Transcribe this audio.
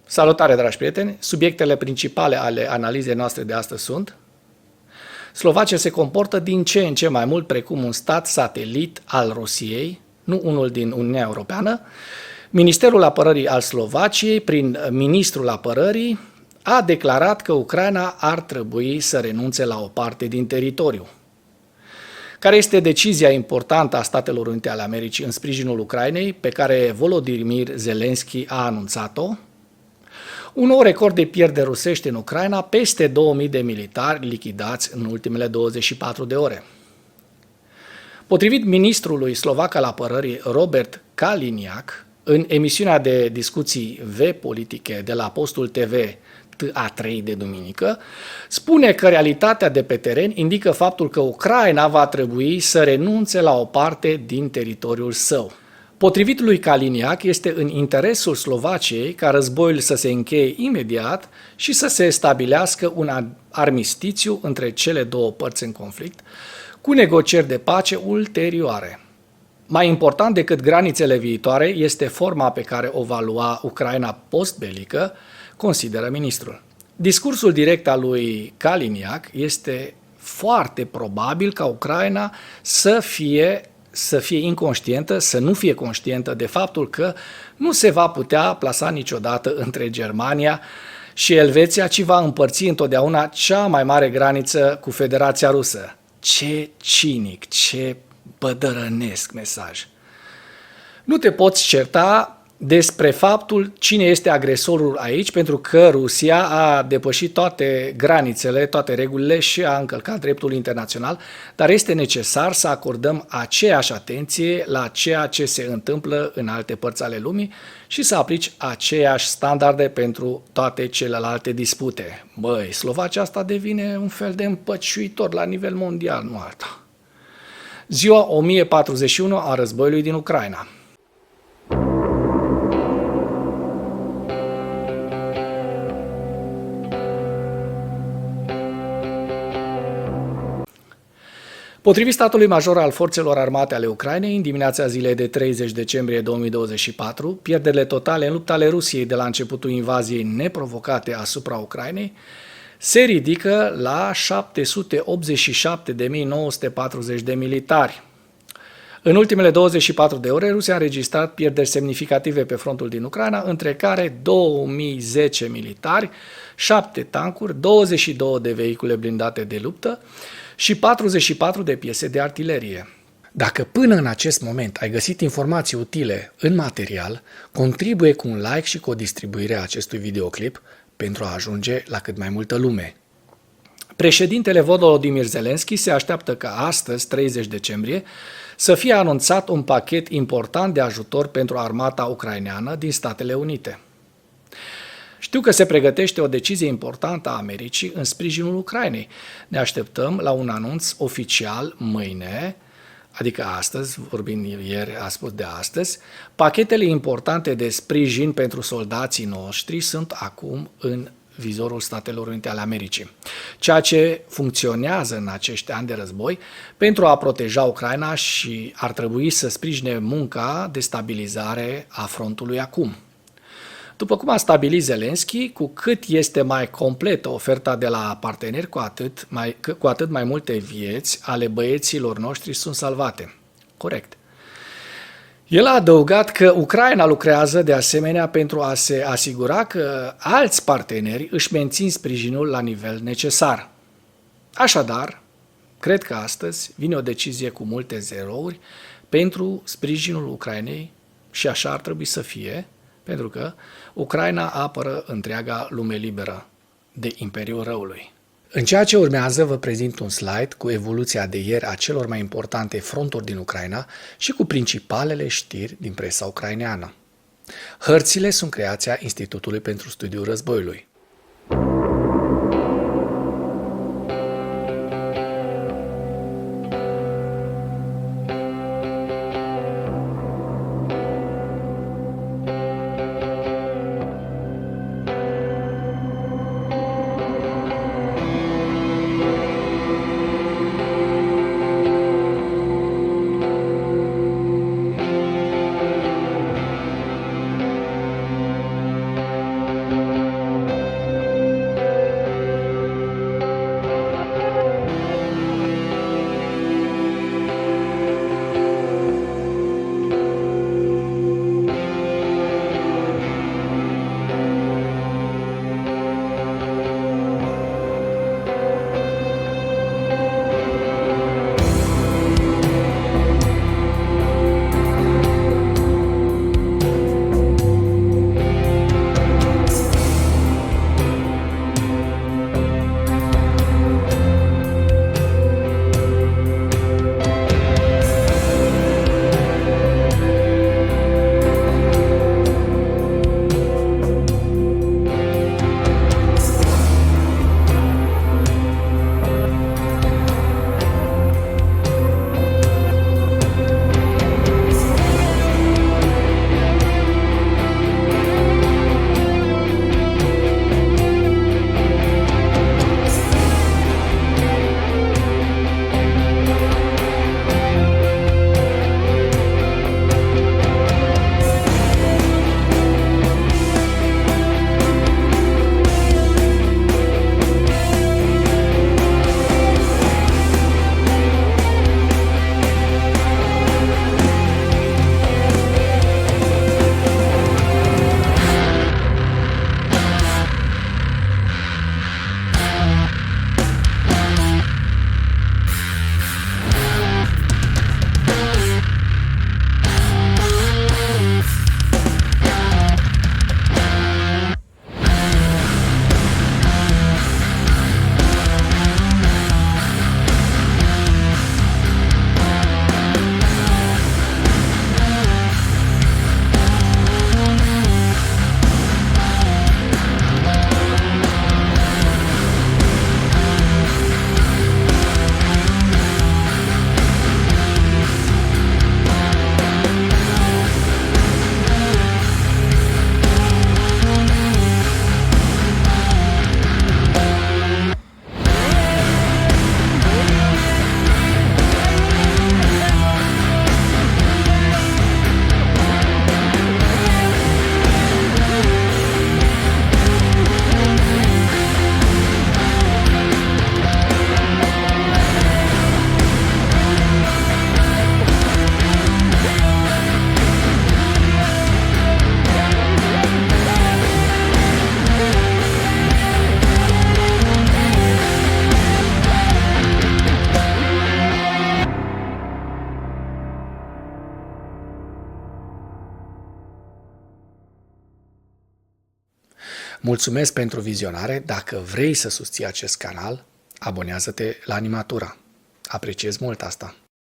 Salutare, dragi prieteni! Subiectele principale ale analizei noastre de astăzi sunt: Slovacia se comportă din ce în ce mai mult precum un stat satelit al Rusiei, nu unul din Uniunea Europeană. Ministerul Apărării al Slovaciei, prin Ministrul Apărării, a declarat că Ucraina ar trebui să renunțe la o parte din teritoriu. Care este decizia importantă a Statelor Unite ale Americii în sprijinul Ucrainei, pe care Volodymyr Zelensky a anunțat-o? Un nou record de pierderi rusești în Ucraina, peste 2000 de militari lichidați în ultimele 24 de ore. Potrivit ministrului slovac al apărării Robert Kaliniak, în emisiunea de discuții V-politice de la postul TV TA3 de duminică, spune că realitatea de pe teren indică faptul că Ucraina va trebui să renunțe la o parte din teritoriul său. Potrivit lui Kaliniak, este în interesul Slovaciei ca războiul să se încheie imediat și să se stabilească un armistițiu între cele două părți în conflict, cu negocieri de pace ulterioare. Mai important decât granițele viitoare este forma pe care o va lua Ucraina postbelică, consideră ministrul. Discursul direct al lui Kaliniak este foarte probabil ca Ucraina să fie inconștientă, să nu fie conștientă de faptul că nu se va putea plasa niciodată între Germania și Elveția, ci va împărți întotdeauna cea mai mare graniță cu Federația Rusă. Ce cinic, ce bădărănesc mesaj! Nu te poți certa despre faptul cine este agresorul aici, pentru că Rusia a depășit toate granițele, toate regulile și a încălcat dreptul internațional, dar este necesar să acordăm aceeași atenție la ceea ce se întâmplă în alte părți ale lumii și să aplici aceeași standarde pentru toate celelalte dispute. Băi, Slovacia asta devine un fel de împăciuitor la nivel mondial, nu alta. Ziua 1041 a războiului din Ucraina. Potrivit statului major al Forțelor Armate ale Ucrainei, în dimineața zilei de 30 decembrie 2024, pierderile totale în lupta ale Rusiei de la începutul invaziei neprovocate asupra Ucrainei se ridică la 787.940 de militari. În ultimele 24 de ore, Rusia a înregistrat pierderi semnificative pe frontul din Ucraina, între care 2010 militari, 7 tancuri, 22 de vehicule blindate de luptă și 44 de piese de artilerie. Dacă până în acest moment ai găsit informații utile în material, contribuie cu un like și cu o distribuire a acestui videoclip pentru a ajunge la cât mai multă lume. Președintele Volodymyr Zelensky se așteaptă ca astăzi, 30 decembrie, să fie anunțat un pachet important de ajutor pentru armata ucraineană din Statele Unite. Știu că se pregătește o decizie importantă a Americii în sprijinul Ucrainei. Ne așteptăm la un anunț oficial mâine, adică astăzi, vorbind ieri, a spus de astăzi. Pachetele importante de sprijin pentru soldații noștri sunt acum în vizorul Statelor Unite ale Americii, ceea ce funcționează în acești ani de război pentru a proteja Ucraina și ar trebui să sprijine munca de stabilizare a frontului acum. După cum a stabilit Zelensky, cu cât este mai completă oferta de la parteneri, cu atât mai multe vieți ale băieților noștri sunt salvate. Corect. El a adăugat că Ucraina lucrează de asemenea pentru a se asigura că alți parteneri își mențin sprijinul la nivel necesar. Așadar, cred că astăzi vine o decizie cu multe zerouri pentru sprijinul Ucrainei și așa ar trebui să fie, pentru că Ucraina apără întreaga lume liberă de Imperiul Răului. În ceea ce urmează vă prezint un slide cu evoluția de ieri a celor mai importante fronturi din Ucraina și cu principalele știri din presa ucraineană. Hărțile sunt creația Institutului pentru Studiul Războiului. Mulțumesc pentru vizionare. Dacă vrei să susții acest canal, abonează-te la Animatura. Apreciez mult asta.